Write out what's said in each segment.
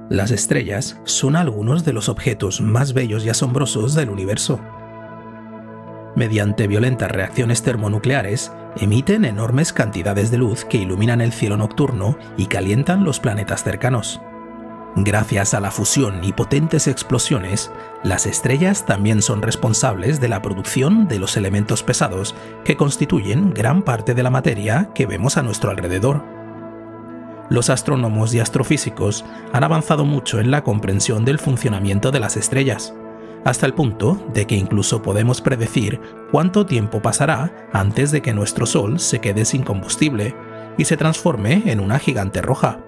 Las estrellas son algunos de los objetos más bellos y asombrosos del universo. Mediante violentas reacciones termonucleares, emiten enormes cantidades de luz que iluminan el cielo nocturno y calientan los planetas cercanos. Gracias a la fusión y potentes explosiones, las estrellas también son responsables de la producción de los elementos pesados que constituyen gran parte de la materia que vemos a nuestro alrededor. Los astrónomos y astrofísicos han avanzado mucho en la comprensión del funcionamiento de las estrellas, hasta el punto de que incluso podemos predecir cuánto tiempo pasará antes de que nuestro Sol se quede sin combustible y se transforme en una gigante roja.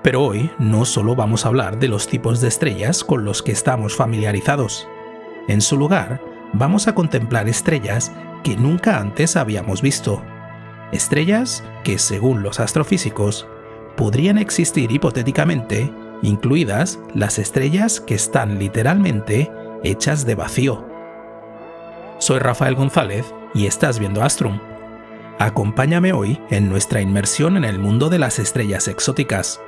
Pero hoy no solo vamos a hablar de los tipos de estrellas con los que estamos familiarizados. En su lugar, vamos a contemplar estrellas que nunca antes habíamos visto. Estrellas que, según los astrofísicos, podrían existir hipotéticamente, incluidas las estrellas que están literalmente hechas de vacío. Soy Rafael González y estás viendo Astrum. Acompáñame hoy en nuestra inmersión en el mundo de las estrellas exóticas.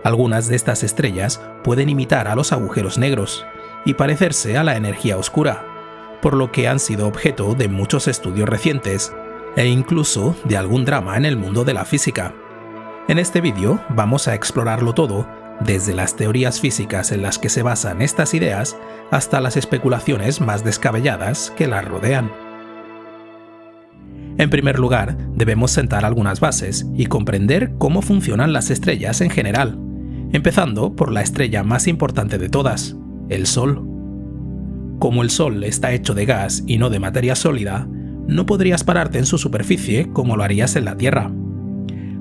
Algunas de estas estrellas pueden imitar a los agujeros negros y parecerse a la energía oscura, por lo que han sido objeto de muchos estudios recientes e incluso de algún drama en el mundo de la física. En este vídeo vamos a explorarlo todo, desde las teorías físicas en las que se basan estas ideas hasta las especulaciones más descabelladas que las rodean. En primer lugar, debemos sentar algunas bases y comprender cómo funcionan las estrellas en general, empezando por la estrella más importante de todas, el Sol. Como el Sol está hecho de gas y no de materia sólida, no podrías pararte en su superficie como lo harías en la Tierra.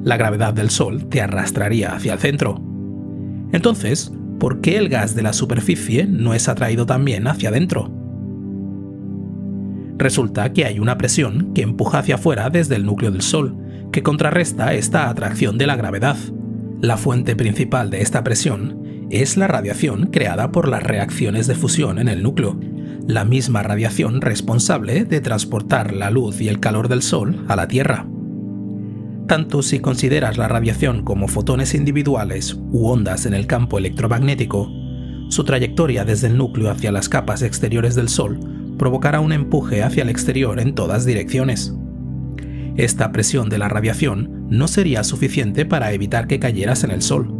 La gravedad del Sol te arrastraría hacia el centro. Entonces, ¿por qué el gas de la superficie no es atraído también hacia adentro? Resulta que hay una presión que empuja hacia afuera desde el núcleo del Sol, que contrarresta esta atracción de la gravedad. La fuente principal de esta presión es la radiación creada por las reacciones de fusión en el núcleo, la misma radiación responsable de transportar la luz y el calor del Sol a la Tierra. Tanto si consideras la radiación como fotones individuales u ondas en el campo electromagnético, su trayectoria desde el núcleo hacia las capas exteriores del Sol provocará un empuje hacia el exterior en todas direcciones. Esta presión de la radiación no sería suficiente para evitar que cayeras en el Sol,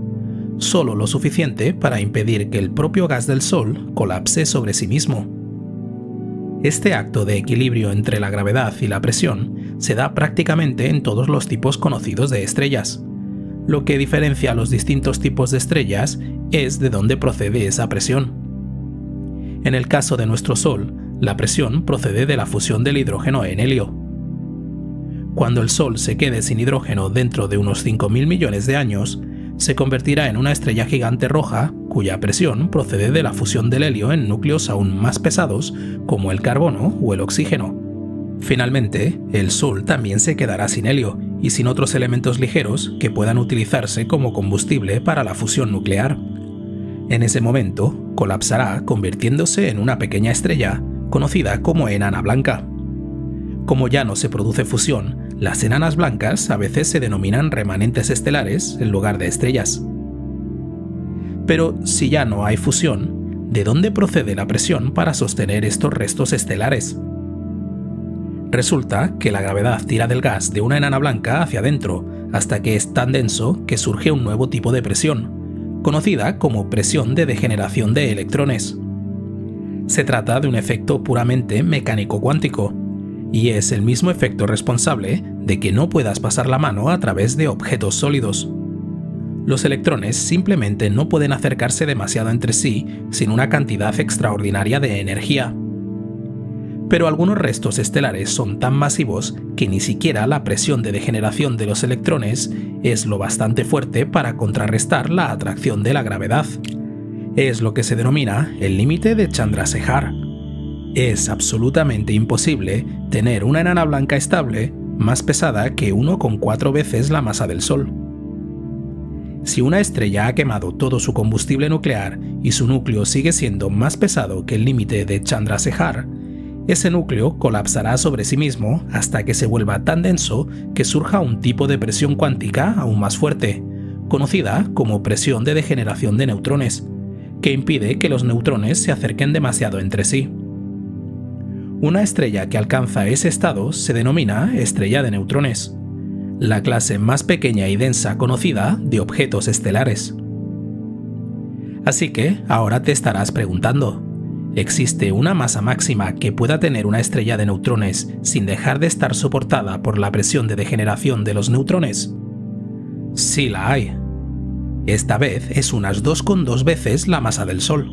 solo lo suficiente para impedir que el propio gas del Sol colapse sobre sí mismo. Este acto de equilibrio entre la gravedad y la presión se da prácticamente en todos los tipos conocidos de estrellas. Lo que diferencia a los distintos tipos de estrellas es de dónde procede esa presión. En el caso de nuestro Sol, la presión procede de la fusión del hidrógeno en helio. Cuando el Sol se quede sin hidrógeno dentro de unos 5.000 millones de años, se convertirá en una estrella gigante roja cuya presión procede de la fusión del helio en núcleos aún más pesados como el carbono o el oxígeno. Finalmente, el Sol también se quedará sin helio y sin otros elementos ligeros que puedan utilizarse como combustible para la fusión nuclear. En ese momento, colapsará convirtiéndose en una pequeña estrella conocida como enana blanca. Como ya no se produce fusión, las enanas blancas a veces se denominan remanentes estelares en lugar de estrellas. Pero si ya no hay fusión, ¿de dónde procede la presión para sostener estos restos estelares? Resulta que la gravedad tira del gas de una enana blanca hacia adentro hasta que es tan denso que surge un nuevo tipo de presión, conocida como presión de degeneración de electrones. Se trata de un efecto puramente mecánico cuántico, y es el mismo efecto responsable de que no puedas pasar la mano a través de objetos sólidos. Los electrones simplemente no pueden acercarse demasiado entre sí sin una cantidad extraordinaria de energía. Pero algunos restos estelares son tan masivos que ni siquiera la presión de degeneración de los electrones es lo bastante fuerte para contrarrestar la atracción de la gravedad. Es lo que se denomina el límite de Chandrasekhar. Es absolutamente imposible tener una enana blanca estable más pesada que 1,4 veces la masa del Sol. Si una estrella ha quemado todo su combustible nuclear y su núcleo sigue siendo más pesado que el límite de Chandrasekhar, ese núcleo colapsará sobre sí mismo hasta que se vuelva tan denso que surja un tipo de presión cuántica aún más fuerte, conocida como presión de degeneración de neutrones, que impide que los neutrones se acerquen demasiado entre sí. Una estrella que alcanza ese estado se denomina estrella de neutrones, la clase más pequeña y densa conocida de objetos estelares. Así que ahora te estarás preguntando, ¿existe una masa máxima que pueda tener una estrella de neutrones sin dejar de estar soportada por la presión de degeneración de los neutrones? Sí la hay. Esta vez es unas 2,2 veces la masa del Sol.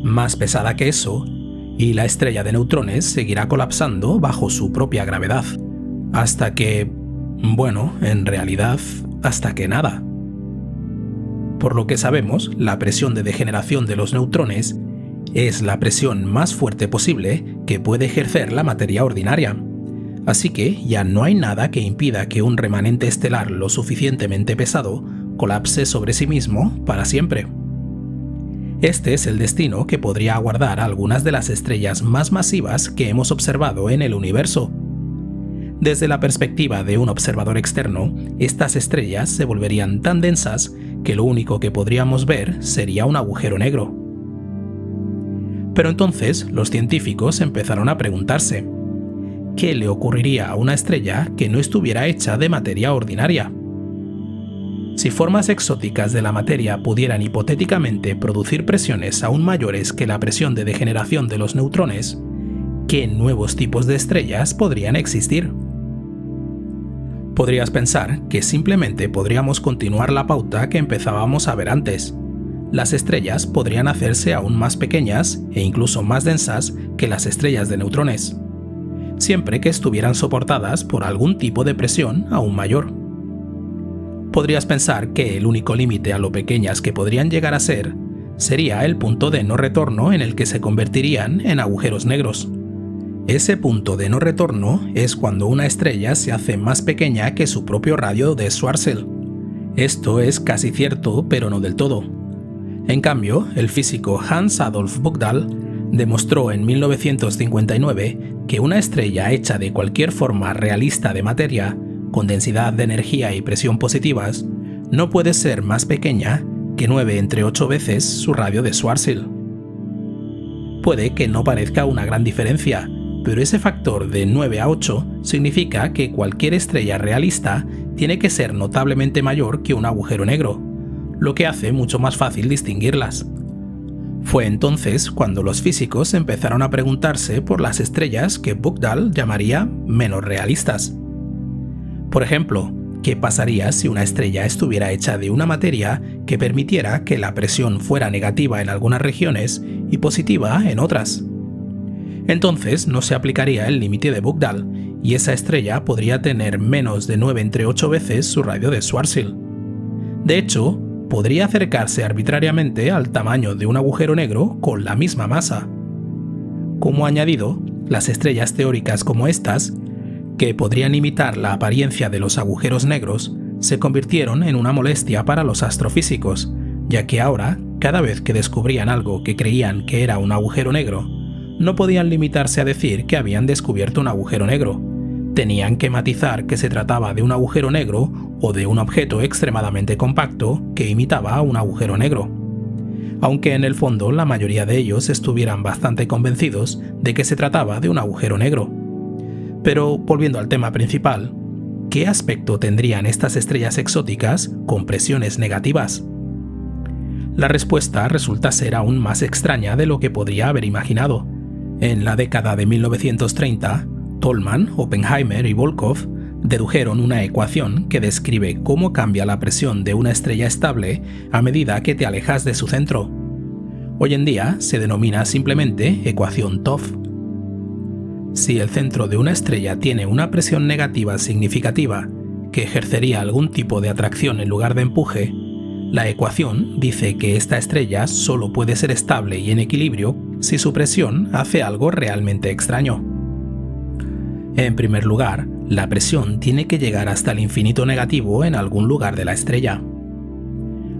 Más pesada que eso, y la estrella de neutrones seguirá colapsando bajo su propia gravedad. Hasta que... bueno, en realidad, hasta que nada. Por lo que sabemos, la presión de degeneración de los neutrones es la presión más fuerte posible que puede ejercer la materia ordinaria. Así que ya no hay nada que impida que un remanente estelar lo suficientemente pesado colapse sobre sí mismo para siempre. Este es el destino que podría aguardar a algunas de las estrellas más masivas que hemos observado en el universo. Desde la perspectiva de un observador externo, estas estrellas se volverían tan densas que lo único que podríamos ver sería un agujero negro. Pero entonces los científicos empezaron a preguntarse, ¿qué le ocurriría a una estrella que no estuviera hecha de materia ordinaria? Si formas exóticas de la materia pudieran hipotéticamente producir presiones aún mayores que la presión de degeneración de los neutrones, ¿qué nuevos tipos de estrellas podrían existir? Podrías pensar que simplemente podríamos continuar la pauta que empezábamos a ver antes. Las estrellas podrían hacerse aún más pequeñas e incluso más densas que las estrellas de neutrones, siempre que estuvieran soportadas por algún tipo de presión aún mayor. Podrías pensar que el único límite a lo pequeñas que podrían llegar a ser sería el punto de no retorno en el que se convertirían en agujeros negros. Ese punto de no retorno es cuando una estrella se hace más pequeña que su propio radio de Schwarzschild. Esto es casi cierto, pero no del todo. En cambio, el físico Hans Adolf Buchdahl demostró en 1959 que una estrella hecha de cualquier forma realista de materia, con densidad de energía y presión positivas, no puede ser más pequeña que 9 entre 8 veces su radio de Schwarzschild. Puede que no parezca una gran diferencia, pero ese factor de 9 a 8 significa que cualquier estrella realista tiene que ser notablemente mayor que un agujero negro, lo que hace mucho más fácil distinguirlas. Fue entonces cuando los físicos empezaron a preguntarse por las estrellas que Buchdahl llamaría menos realistas. Por ejemplo, ¿qué pasaría si una estrella estuviera hecha de una materia que permitiera que la presión fuera negativa en algunas regiones y positiva en otras? Entonces no se aplicaría el límite de Buchdahl y esa estrella podría tener menos de 9 entre 8 veces su radio de Schwarzschild. De hecho, podría acercarse arbitrariamente al tamaño de un agujero negro con la misma masa. Como añadido, las estrellas teóricas como estas, que podrían imitar la apariencia de los agujeros negros, se convirtieron en una molestia para los astrofísicos, ya que ahora, cada vez que descubrían algo que creían que era un agujero negro, no podían limitarse a decir que habían descubierto un agujero negro. Tenían que matizar que se trataba de un agujero negro o de un objeto extremadamente compacto que imitaba un agujero negro. Aunque en el fondo la mayoría de ellos estuvieran bastante convencidos de que se trataba de un agujero negro. Pero volviendo al tema principal, ¿qué aspecto tendrían estas estrellas exóticas con presiones negativas? La respuesta resulta ser aún más extraña de lo que podría haber imaginado. En la década de 1930, Tolman, Oppenheimer y Volkov dedujeron una ecuación que describe cómo cambia la presión de una estrella estable a medida que te alejas de su centro. Hoy en día se denomina simplemente ecuación TOF. Si el centro de una estrella tiene una presión negativa significativa que ejercería algún tipo de atracción en lugar de empuje, la ecuación dice que esta estrella solo puede ser estable y en equilibrio si su presión hace algo realmente extraño. En primer lugar, la presión tiene que llegar hasta el infinito negativo en algún lugar de la estrella.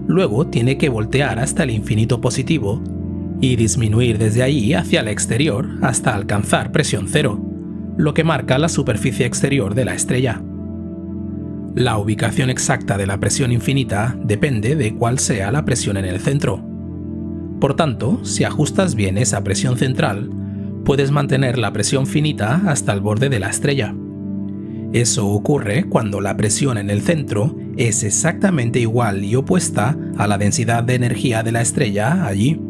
Luego tiene que voltear hasta el infinito positivo y disminuir desde ahí hacia el exterior hasta alcanzar presión cero, lo que marca la superficie exterior de la estrella. La ubicación exacta de la presión infinita depende de cuál sea la presión en el centro. Por tanto, si ajustas bien esa presión central, puedes mantener la presión finita hasta el borde de la estrella. Eso ocurre cuando la presión en el centro es exactamente igual y opuesta a la densidad de energía de la estrella allí.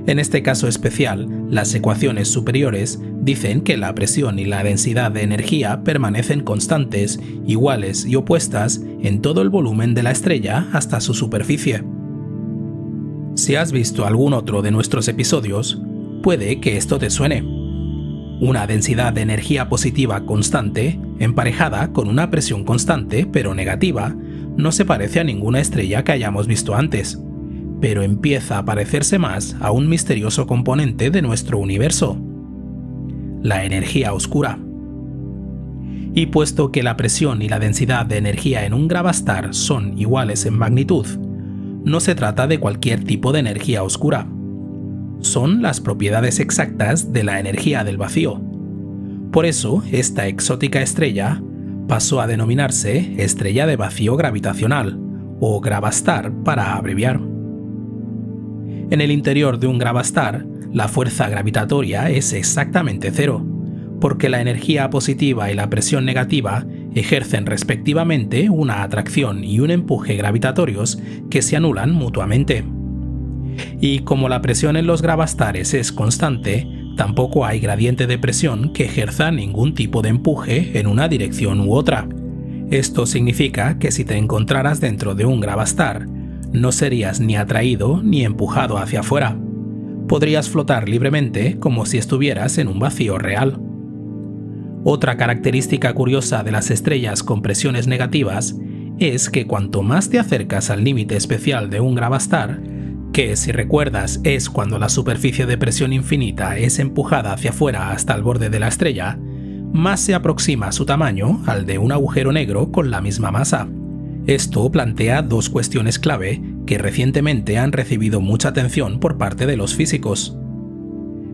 En este caso especial, las ecuaciones superiores dicen que la presión y la densidad de energía permanecen constantes, iguales y opuestas en todo el volumen de la estrella hasta su superficie. Si has visto algún otro de nuestros episodios, puede que esto te suene. Una densidad de energía positiva constante, emparejada con una presión constante pero negativa, no se parece a ninguna estrella que hayamos visto antes, pero empieza a parecerse más a un misterioso componente de nuestro universo: la energía oscura. Y puesto que la presión y la densidad de energía en un gravastar son iguales en magnitud, no se trata de cualquier tipo de energía oscura. Son las propiedades exactas de la energía del vacío. Por eso, esta exótica estrella pasó a denominarse estrella de vacío gravitacional, o gravastar para abreviar. En el interior de un gravastar, la fuerza gravitatoria es exactamente cero, porque la energía positiva y la presión negativa ejercen respectivamente una atracción y un empuje gravitatorios que se anulan mutuamente. Y como la presión en los gravastares es constante, tampoco hay gradiente de presión que ejerza ningún tipo de empuje en una dirección u otra. Esto significa que si te encontraras dentro de un gravastar, no serías ni atraído ni empujado hacia afuera. Podrías flotar libremente como si estuvieras en un vacío real. Otra característica curiosa de las estrellas con presiones negativas es que cuanto más te acercas al límite especial de un gravastar, que si recuerdas es cuando la superficie de presión infinita es empujada hacia afuera hasta el borde de la estrella, más se aproxima su tamaño al de un agujero negro con la misma masa. Esto plantea dos cuestiones clave que recientemente han recibido mucha atención por parte de los físicos.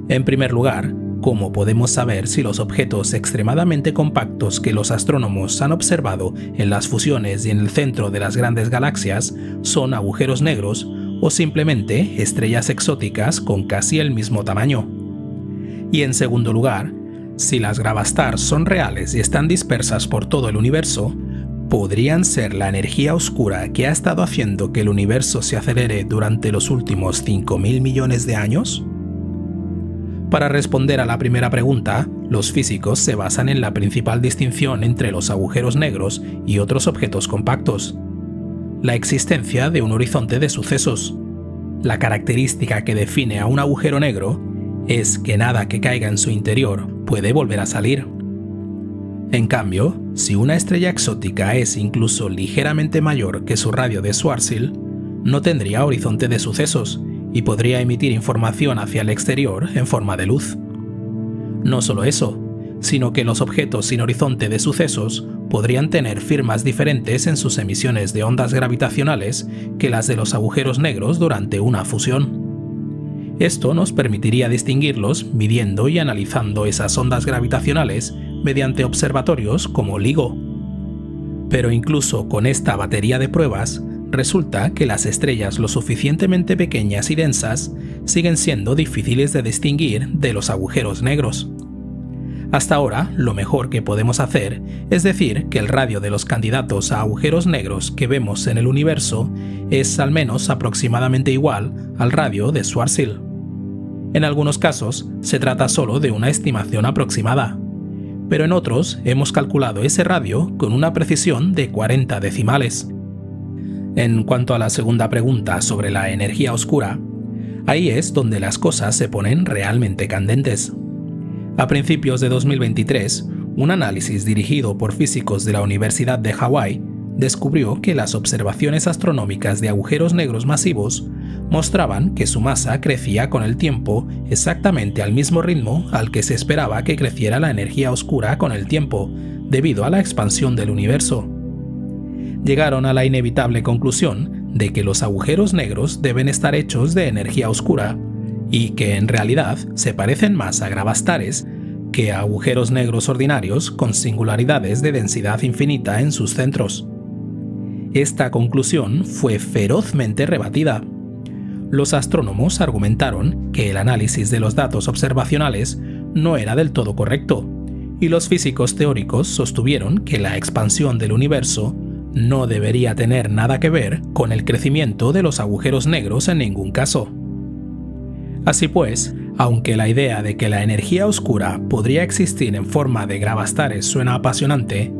En primer lugar, ¿cómo podemos saber si los objetos extremadamente compactos que los astrónomos han observado en las fusiones y en el centro de las grandes galaxias son agujeros negros o simplemente estrellas exóticas con casi el mismo tamaño? Y en segundo lugar, si las gravastars son reales y están dispersas por todo el universo, ¿podrían ser la energía oscura que ha estado haciendo que el universo se acelere durante los últimos 5.000 millones de años? Para responder a la primera pregunta, los físicos se basan en la principal distinción entre los agujeros negros y otros objetos compactos: la existencia de un horizonte de sucesos. La característica que define a un agujero negro es que nada que caiga en su interior puede volver a salir. En cambio, si una estrella exótica es incluso ligeramente mayor que su radio de Schwarzschild, no tendría horizonte de sucesos y podría emitir información hacia el exterior en forma de luz. No solo eso, sino que los objetos sin horizonte de sucesos podrían tener firmas diferentes en sus emisiones de ondas gravitacionales que las de los agujeros negros durante una fusión. Esto nos permitiría distinguirlos midiendo y analizando esas ondas gravitacionales mediante observatorios como LIGO. Pero incluso con esta batería de pruebas, resulta que las estrellas lo suficientemente pequeñas y densas siguen siendo difíciles de distinguir de los agujeros negros. Hasta ahora, lo mejor que podemos hacer es decir que el radio de los candidatos a agujeros negros que vemos en el universo es al menos aproximadamente igual al radio de Schwarzschild. En algunos casos, se trata solo de una estimación aproximada, pero en otros hemos calculado ese radio con una precisión de 40 decimales. En cuanto a la segunda pregunta sobre la energía oscura, ahí es donde las cosas se ponen realmente candentes. A principios de 2023, un análisis dirigido por físicos de la Universidad de Hawái descubrió que las observaciones astronómicas de agujeros negros masivos mostraban que su masa crecía con el tiempo exactamente al mismo ritmo al que se esperaba que creciera la energía oscura con el tiempo, debido a la expansión del universo. Llegaron a la inevitable conclusión de que los agujeros negros deben estar hechos de energía oscura, y que en realidad se parecen más a gravastares que agujeros negros ordinarios con singularidades de densidad infinita en sus centros. Esta conclusión fue ferozmente rebatida. Los astrónomos argumentaron que el análisis de los datos observacionales no era del todo correcto, y los físicos teóricos sostuvieron que la expansión del universo no debería tener nada que ver con el crecimiento de los agujeros negros en ningún caso. Así pues, aunque la idea de que la energía oscura podría existir en forma de gravastares suena apasionante,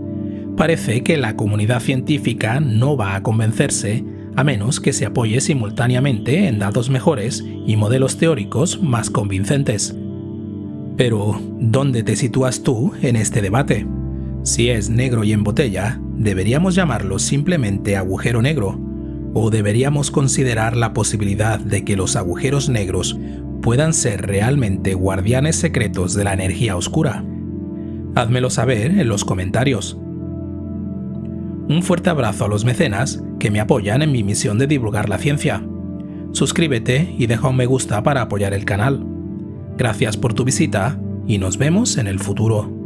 parece que la comunidad científica no va a convencerse a menos que se apoye simultáneamente en datos mejores y modelos teóricos más convincentes. Pero, ¿dónde te sitúas tú en este debate? Si es negro y en botella, ¿deberíamos llamarlo simplemente agujero negro? ¿O deberíamos considerar la posibilidad de que los agujeros negros puedan ser realmente guardianes secretos de la energía oscura? Házmelo saber en los comentarios. Un fuerte abrazo a los mecenas que me apoyan en mi misión de divulgar la ciencia. Suscríbete y deja un me gusta para apoyar el canal. Gracias por tu visita y nos vemos en el futuro.